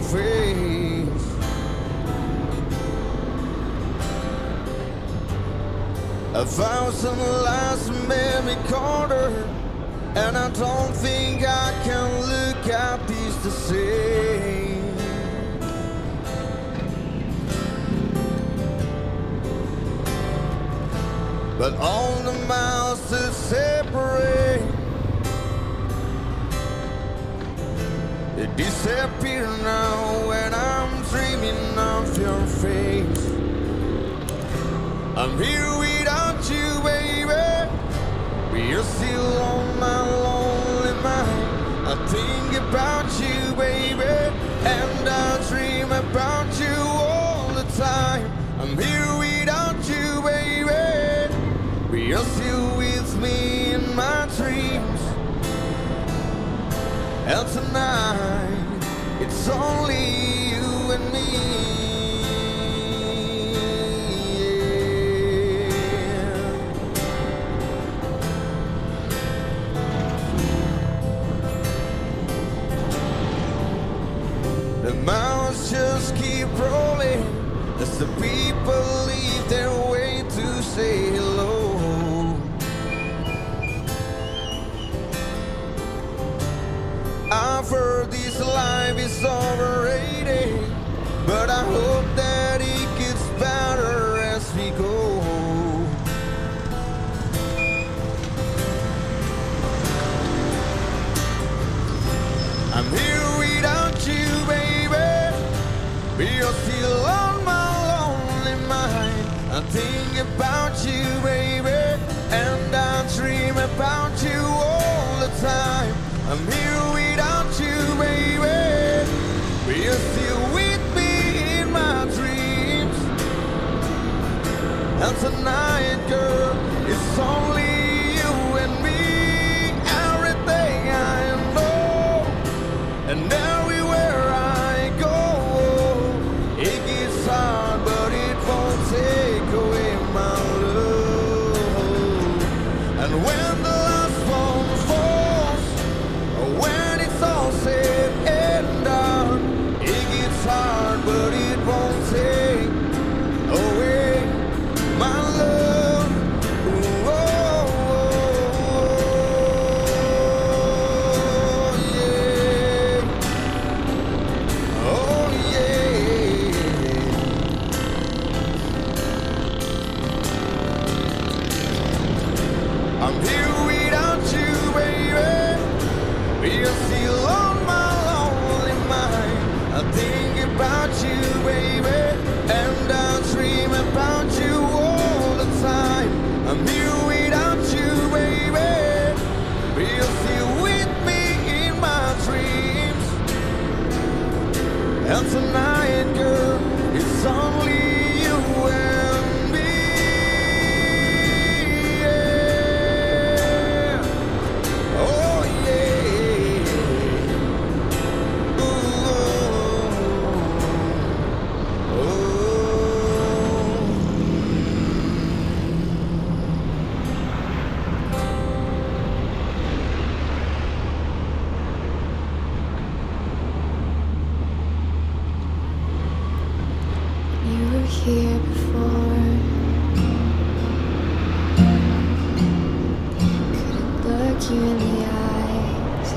face. A thousand lies made me colder, and I don't think I can look at this the same. But all the miles that separate, they disappear now when I'm dreaming of your face. I'm here without you, baby. We're still on my lonely mind. I think about you, baby, and I dream about you all the time. I'm here without you, baby. You're still with me in my dreams. And tonight, it's only you and me. The miles just keep rolling as the people leave their way to say hello. I've heard this life is overrated, but I hope that it gets better as we go. I'm here without you, baby. You're still on my lonely mind. I think about you, baby, and I dream about you all the time. I'm here without you, baby. You're still with me in my dreams. And tonight, girl, it's only you and me. Everything I know, and everywhere I go, it gets hard, but it won't take away my love. And when the last one falls, when it's all said and done, it gets hard, but it won't take away my love. Ooh, oh, yeah. Oh, yeah. I'm here without you, baby. You're still on my lonely mind. I think about you, baby, and I dream about you all the time. I'm here without you, baby. You're still with me in my dreams. And tonight, girl, it's only you and me. Yeah. Oh, yeah. You were here before. Couldn't look you in the eyes.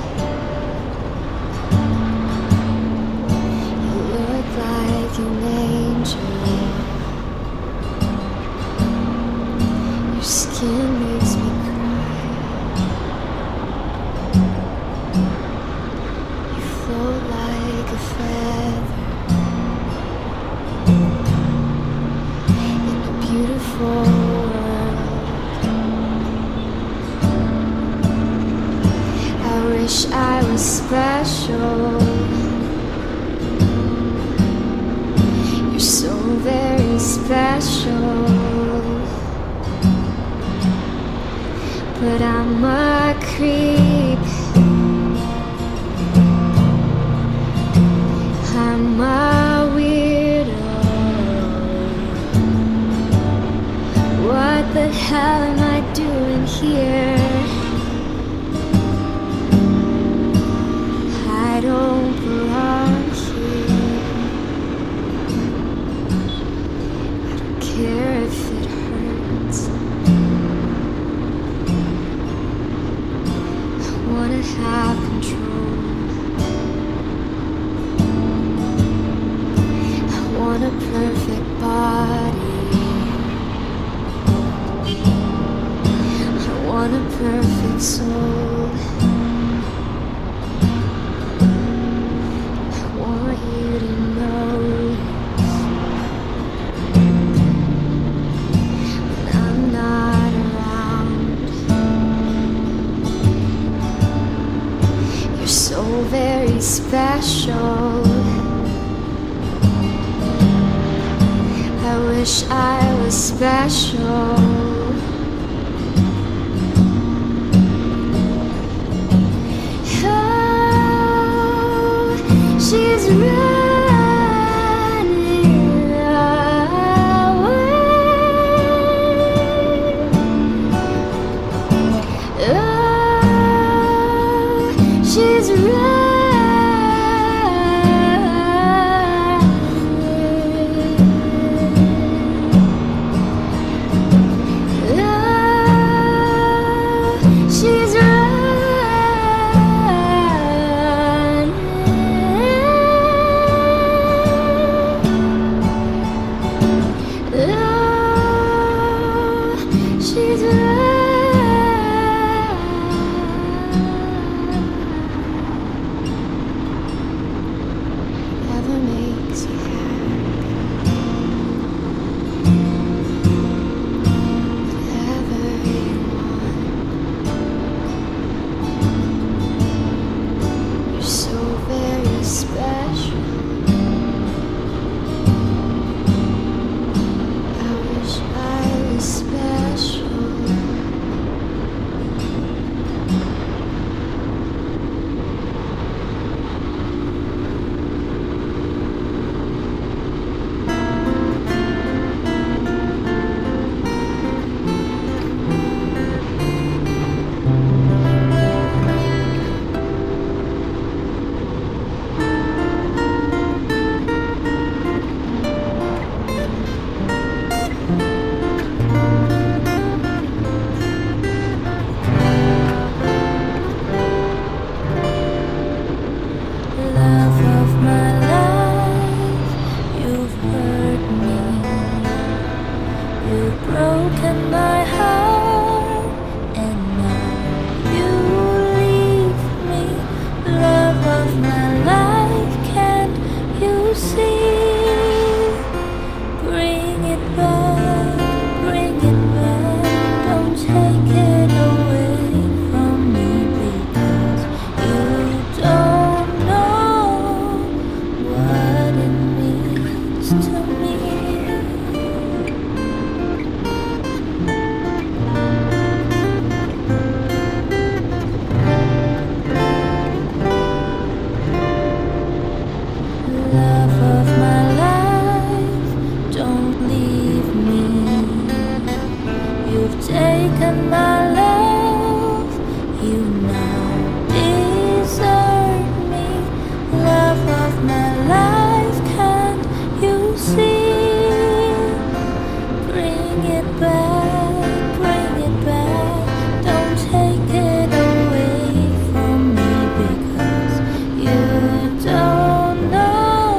You look like an angel. Your skin makes me cry. You float like a feather in a beautiful world. I wish I was special. You're so very special. But I'm a creep. I'm a weirdo. What the hell am I doing here? I don't belong. and soul. I want you to know when I'm not around, you're so very special. I wish I was special. Oh, she's running away. Oh, she's running. She's running. Oh, she's running. Whatever makes you happy, whatever you want. You're so very special. I wish I was special. Love of my life, you've hurt me. You've broken my heart, and now you leave me. Love of my life, can't you see? Bring it back, don't take it away from me, because you don't know what it means to me. Love of my life, don't leave me. You've taken my love, you now desert me. Love of my life, can't you see? Bring it back, don't take it away from me, because you don't know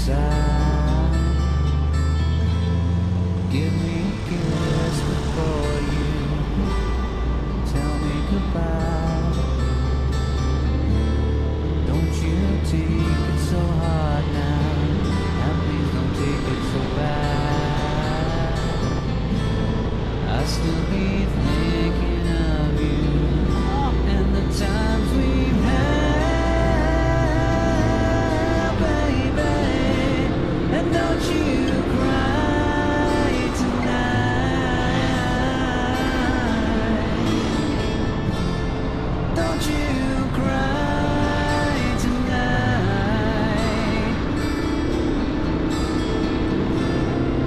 inside. Give me a kiss before you tell me goodbye. Don't you take it so hard now, and please don't take it so bad. I still be thinking of you and the times we've had, baby. And don't you cry tonight. Don't you cry tonight.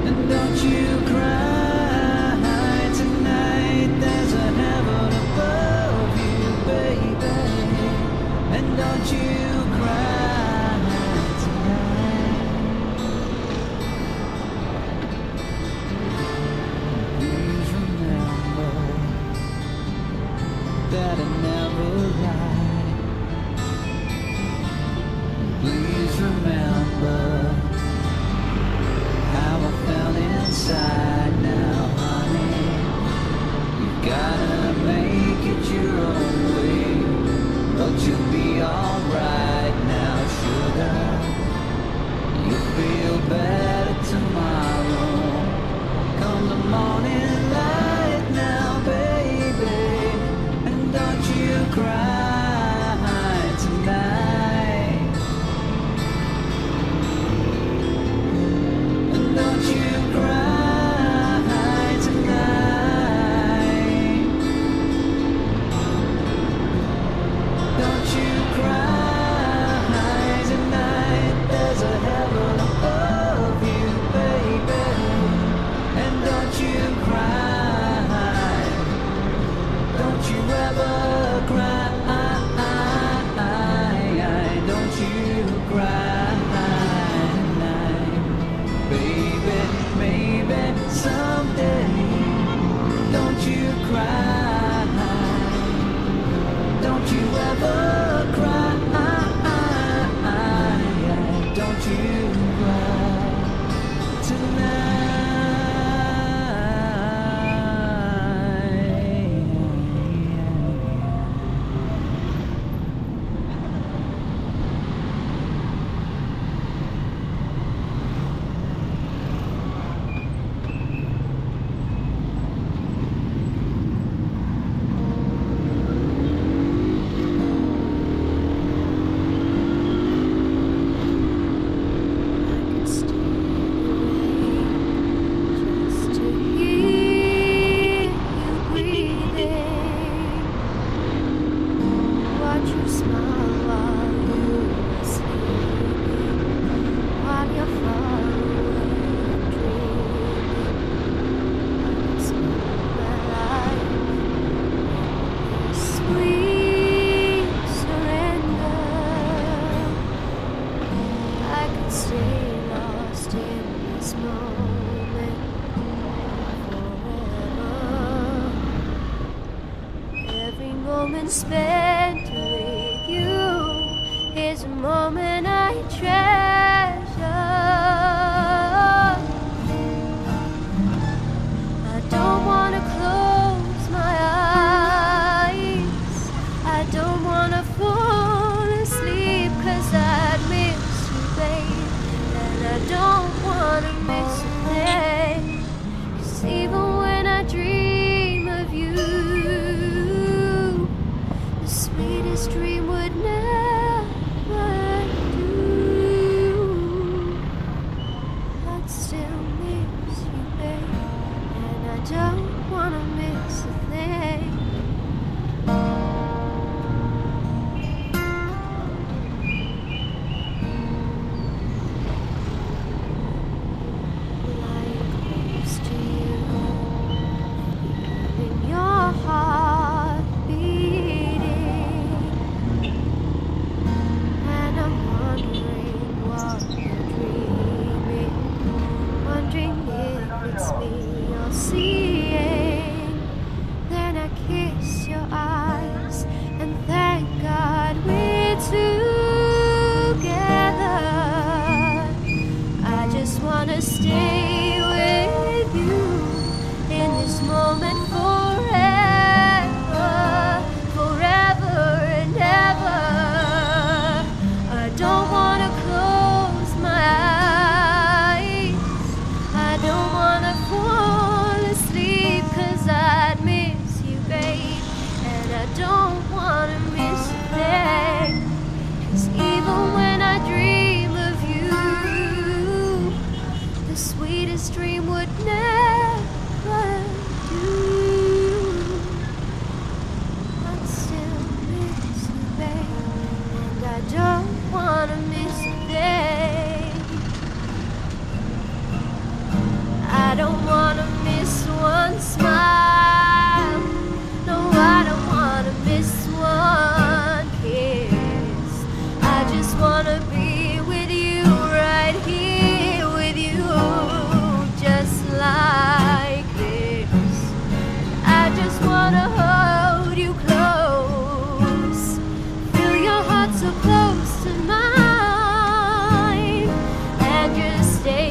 And don't you cry. Don't you cry tonight. Please remember that I never lied. Please remember how I felt inside now, honey. You gotta make it your own way, but you'll be alright now, sugar. You'll feel better tomorrow. Come the morning light now, baby. And don't you cry tonight. And don't you cry tonight. Don't you cry tonight. There's a heaven above you, baby. And don't you cry. Don't you ever cry. Don't you cry tonight, baby. Maybe someday. Don't you cry. Don't you ever cry. Don't you cry tonight. Moment spent with you is a moment I treasure. I don't want to close my eyes. I don't want to fall asleep, 'cause I'd miss you, babe. And I don't want to miss a thing, 'cause even when I dream of you, sweetest dream would never even when I dream of you, the sweetest dream would never do. I still miss you, babe, and I don't wanna miss a day. I don't wanna miss one smile. No, I don't wanna miss one kiss. I just wanna be with you, right here with you, just like this. I just wanna hold you close, feel your heart so close to mine, and just stay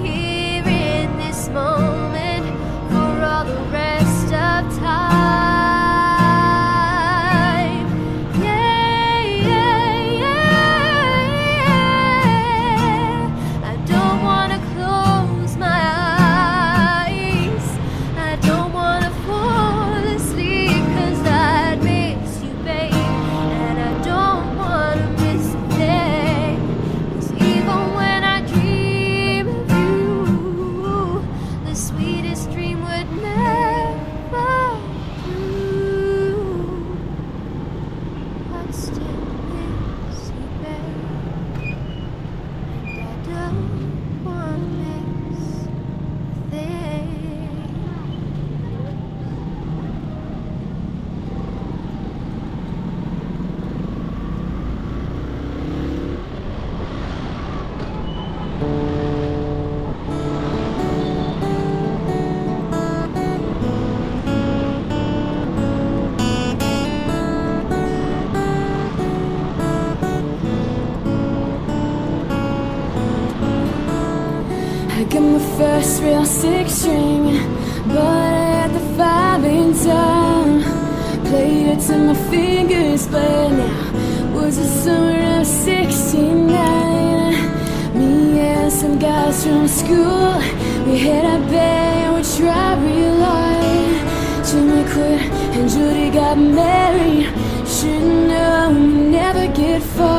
here in this moment for all the rest of time. Yeah, yeah, yeah. I don't wanna close my eyes. I don't wanna fall asleep, 'cause I'd miss you, babe, and I don't wanna miss a day. 'Cause even when I dream of you, the sweetest dream would never do. I'd still miss you, babe, and I don't wanna miss a thing. I got my first real six string, but I had the 5 down. Played it till my fingers bled. Now was the summer of '69. Me and some guys from school, we had a band, we tried real hard. Jimmy quit and Judy got married. Should've known we'd never get far.